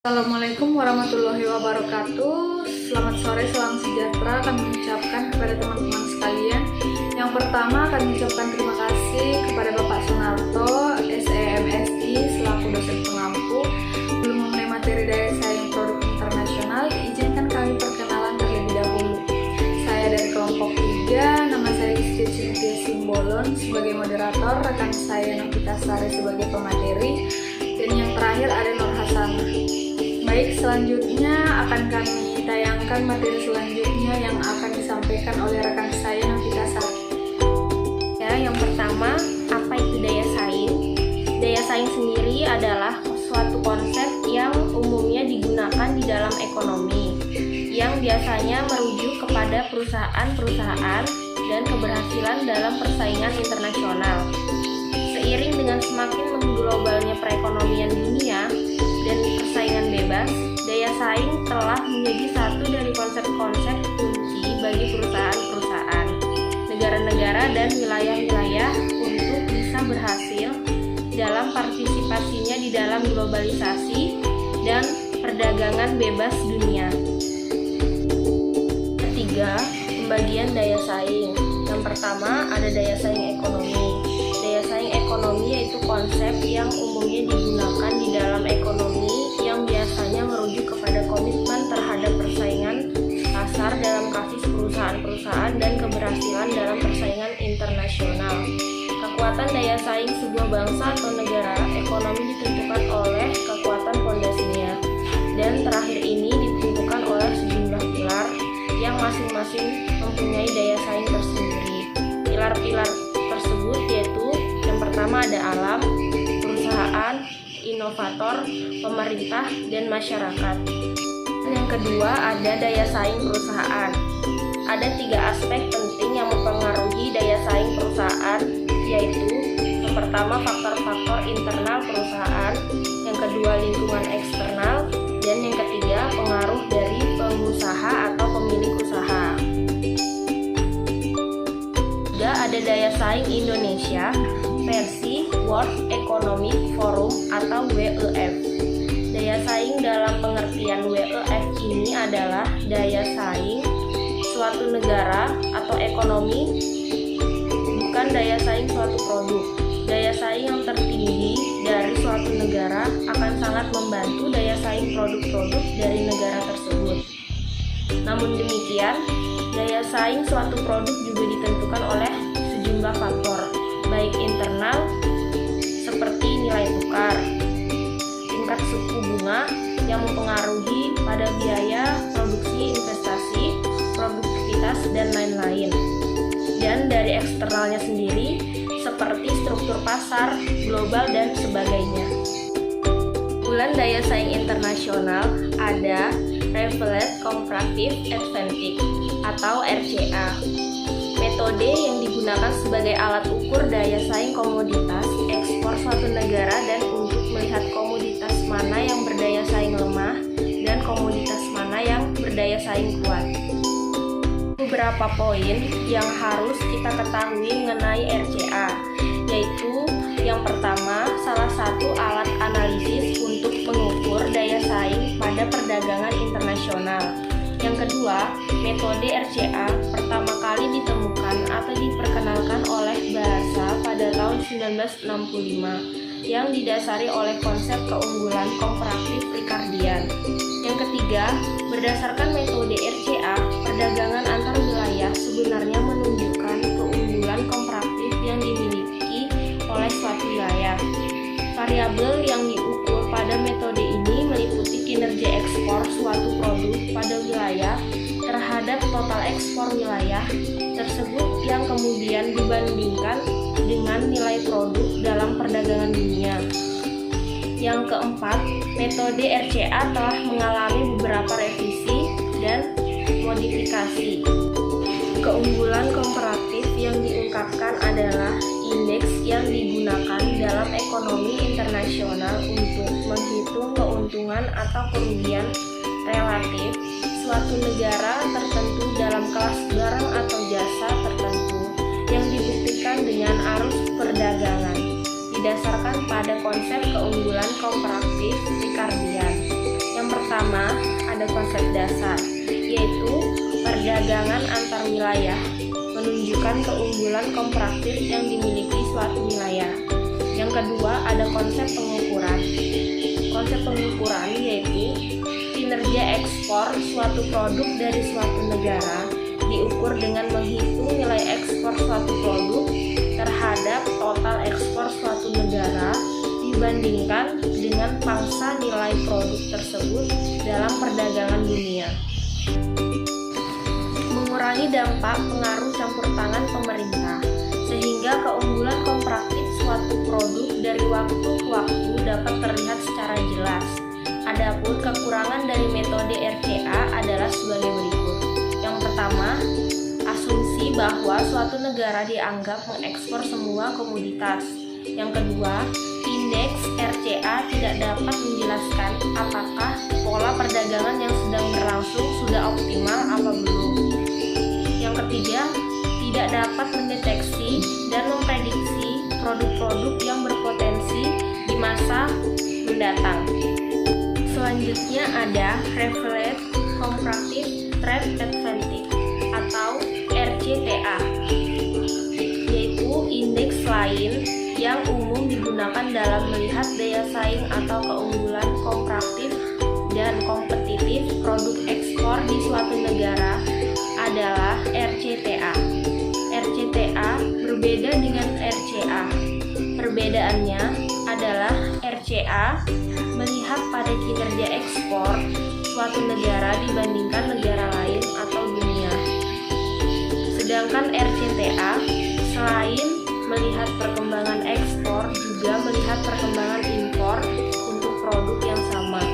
Assalamualaikum warahmatullahi wabarakatuh. Selamat sore, salam sejahtera kami ucapkan kepada teman-teman sekalian. Yang pertama kami ucapkan terima kasih kepada Bapak Sunarto, SEMSI selaku dosen pengampu. Belum mengenai materi daya saing produk internasional, izinkan kami perkenalan terlebih dahulu. Saya dari kelompok 3, nama saya Rizky Cynthia Simbolon sebagai moderator, rekan saya Novita Sari sebagai pemateri, dan yang terakhir ada Nur Hasanah. Baik, selanjutnya akan kami tayangkan materi selanjutnya yang akan disampaikan oleh rekan saya Novita Sari. Ya, yang pertama, apa itu daya saing? Daya saing sendiri adalah suatu konsep yang umumnya digunakan di dalam ekonomi, yang biasanya merujuk kepada perusahaan-perusahaan dan keberhasilan dalam persaingan internasional. Seiring dengan semakin mengglobalnya perekonomian dunia dan persaingan bebas, daya saing telah menjadi satu dari konsep-konsep kunci bagi perusahaan-perusahaan, negara-negara dan wilayah-wilayah untuk bisa berhasil dalam partisipasinya di dalam globalisasi dan perdagangan bebas dunia. Ketiga, pembagian daya saing. Yang pertama ada daya saing ekonomi. Daya saing ekonomi yaitu konsep yang umumnya digunakan di dalam ekonomi yang biasanya merujuk kepada komitmen terhadap persaingan pasar dalam kasus perusahaan-perusahaan dan keberhasilan dalam persaingan internasional. Kekuatan daya saing sebuah bangsa atau negara ekonomi ditentukan oleh kekuatan fondasinya, dan terakhir ini ditentukan oleh sejumlah pilar yang masing-masing mempunyai daya saing tersendiri. Pilar-pilar tersebut yaitu yang pertama ada alam, perusahaan, inovator, pemerintah, dan masyarakat. Yang kedua ada daya saing perusahaan. Ada 3 aspek penting yang mempengaruhi daya saing perusahaan, yaitu yang pertama faktor-faktor internal perusahaan, yang kedua lingkungan eksternal, dan yang ketiga pengaruh dari pengusaha atau pemilik usaha. Juga ada daya saing Indonesia versi World Economic Forum atau WEF. Daya saing dalam pengertian WEF ini adalah daya saing suatu negara atau ekonomi, bukan daya saing suatu produk. Daya saing yang tertinggi dari suatu negara akan sangat membantu daya saing produk-produk dari negara tersebut. Namun demikian, daya saing suatu produk juga ditentukan oleh sejumlah faktor, baik internal seperti nilai tukar, tingkat suku bunga yang mempengaruhi pada biaya produksi, investasi, produktivitas, dan lain-lain. Dan dari eksternalnya sendiri seperti struktur pasar, global, dan sebagainya. Kumpulan daya saing internasional ada Revealed Comparative Advantage atau RCA. Metode yang digunakan sebagai alat ukur daya saing komoditas ekspor suatu negara dan untuk melihat komoditas mana yang berdaya saing lemah dan komoditas mana yang berdaya saing kuat. Beberapa poin yang harus kita ketahui mengenai RCA, yaitu yang pertama, salah satu alat analisis untuk mengukur daya saing pada perdagangan internasional. Yang kedua, metode RCA pertama kali ditemukan atau diperkenalkan oleh Bahasa pada tahun 1965 yang didasari oleh konsep keunggulan komparatif Ricardian. Yang ketiga, berdasarkan metode RCA, perdagangan antar wilayah sebenarnya menunjukkan keunggulan komparatif yang dimiliki oleh suatu wilayah. Variabel yang diukur pada metode ini meliputi kinerja ekspor suatu produk pada wilayah terhadap total ekspor wilayah tersebut yang kemudian dibandingkan dengan nilai produk dalam perdagangan dunia. Yang keempat, metode RCA telah mengalami beberapa revisi dan modifikasi. Keunggulan komparatif yang diungkapkan adalah indeks yang digunakan dalam ekonomi internasional untuk menghitung keuntungan atau kerugian relatif suatu negara tertentu dalam kelas barang atau jasa tertentu yang dibuktikan dengan arus perdagangan didasarkan pada konsep keunggulan komparatif Ricardian. Yang pertama, ada konsep dasar, yaitu perdagangan antar wilayah menunjukkan keunggulan komparatif yang dimiliki suatu wilayah. Yang kedua, ada konsep pengukuran. Konsep pengukuran yaitu kinerja ekspor suatu produk dari suatu negara diukur dengan menghitung nilai ekspor suatu produk terhadap total ekspor suatu negara dibandingkan dengan pangsa nilai produk tersebut dalam perdagangan dunia. Mengurangi dampak pengaruh campur tangan pemerintah, sehingga keunggulan komparatif suatu produk dari waktu ke waktu dapat terlihat secara jelas. Adapun kekurangan dari metode RCA adalah sebagai berikut. Yang pertama, asumsi bahwa suatu negara dianggap mengekspor semua komoditas. Yang kedua, indeks RCA tidak dapat menjelaskan apakah pola perdagangan yang sedang berlangsung sudah optimal apa belum. Yang ketiga, tidak dapat mendeteksi dan memprediksi produk-produk yang berpotensi di masa mendatang. Selanjutnya ada Revealed Comparative Trade Advantage atau RCTA, yaitu indeks lain yang umum digunakan dalam melihat daya saing atau keunggulan komparatif dan kompetitif produk ekspor di suatu negara adalah RCTA. RCTA berbeda dengan RCA. Perbedaannya adalah RCA melihat pada kinerja ekspor suatu negara dibandingkan negara lain atau dunia. Sedangkan RCTA selain melihat perkembangan ekspor juga melihat perkembangan impor untuk produk yang sama.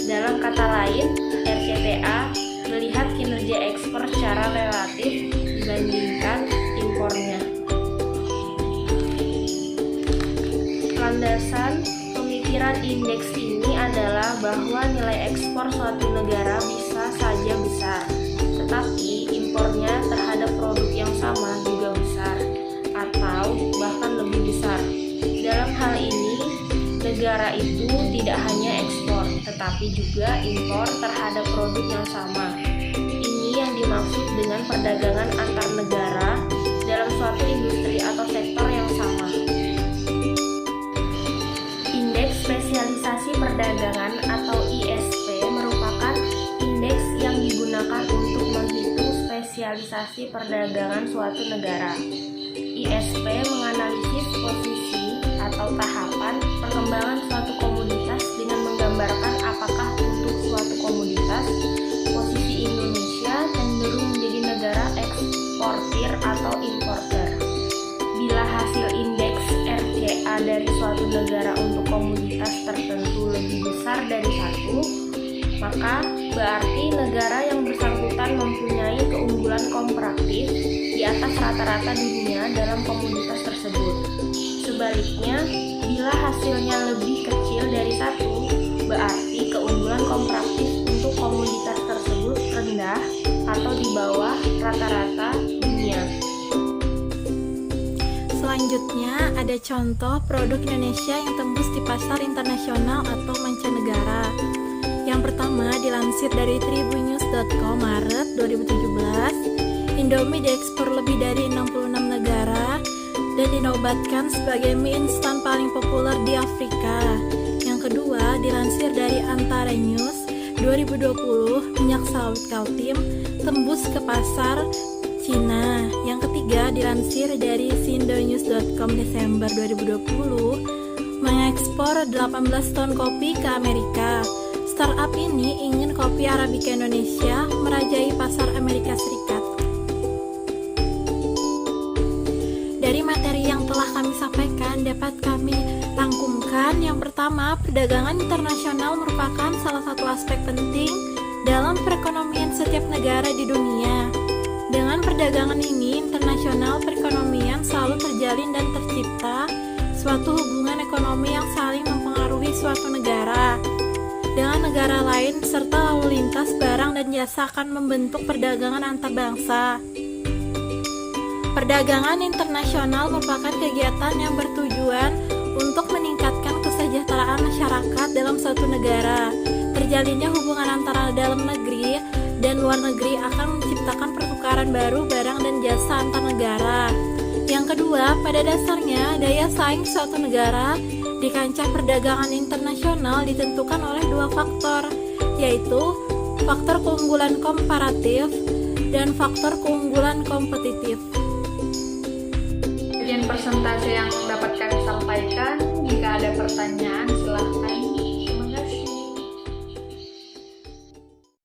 Dalam kata lain, RCTA melihat kinerja ekspor secara relatif dibandingkan impornya. Landasan pemikiran indeks ini adalah bahwa nilai ekspor suatu negara bisa saja besar, tetapi impornya terhadap produk yang sama juga besar, atau bahkan lebih besar. Dalam hal ini, negara itu tidak hanya ekspor, tetapi juga impor terhadap produk yang sama. Ini yang dimaksud dengan perdagangan antar negara dalam suatu industri atau sektor yang sama. Indeks spesialisasi perdagangan atau ISP merupakan indeks yang digunakan untuk menghitung spesialisasi perdagangan suatu negara. ISP menganalisis posisi atau tahapan perkembangan suatu komoditas dengan menggambarkan apakah untuk suatu komoditas posisi Indonesia cenderung menjadi negara eksportir atau importer. Bila hasil indeks RCA dari suatu negara untuk komoditas tertentu lebih besar dari satu, maka berarti negara yang bersangkutan mempunyai keunggulan komparatif di atas rata-rata dunia dalam komoditas tersebut. Sebaliknya, bila hasilnya lebih kecil dari satu, berarti keunggulan komparatif untuk komoditas tersebut rendah atau di bawah rata-rata dunia. Selanjutnya ada contoh produk Indonesia yang tembus di pasar internasional atau mancanegara. Yang pertama dilansir dari tribunnews.com Maret 2017, Indomie diekspor lebih dari 66 negara dan dinobatkan sebagai mie instan paling populer di Afrika. Yang kedua dilansir dari Antara News 2020, minyak sawit Kaltim tembus ke pasar Cina. Yang ketiga dilansir dari sindonews.com Desember 2020, mengekspor 18 ton kopi ke Amerika. Startup ini ingin kopi Arabica Indonesia merajai pasar Amerika Serikat. Dari materi yang telah kami sampaikan dapat kami rangkumkan. Yang pertama, perdagangan internasional merupakan salah satu aspek penting dalam perekonomian setiap negara di dunia. Dengan perdagangan ini, internasional perekonomian selalu terjalin dan tercipta suatu hubungan ekonomi yang saling mempengaruhi suatu negara dengan negara lain, serta lalu lintas barang dan jasa akan membentuk perdagangan antar bangsa. Perdagangan internasional merupakan kegiatan yang bertujuan untuk meningkatkan kesejahteraan masyarakat dalam suatu negara. Terjalinnya hubungan antara dalam negeri dan luar negeri akan menciptakan pertukaran baru barang dan jasa antar negara. Yang kedua, pada dasarnya daya saing suatu negara di kancah perdagangan internasional ditentukan oleh dua faktor, yaitu faktor keunggulan komparatif dan faktor keunggulan kompetitif. Sekian persentase yang dapat kami sampaikan. Jika ada pertanyaan, silahkan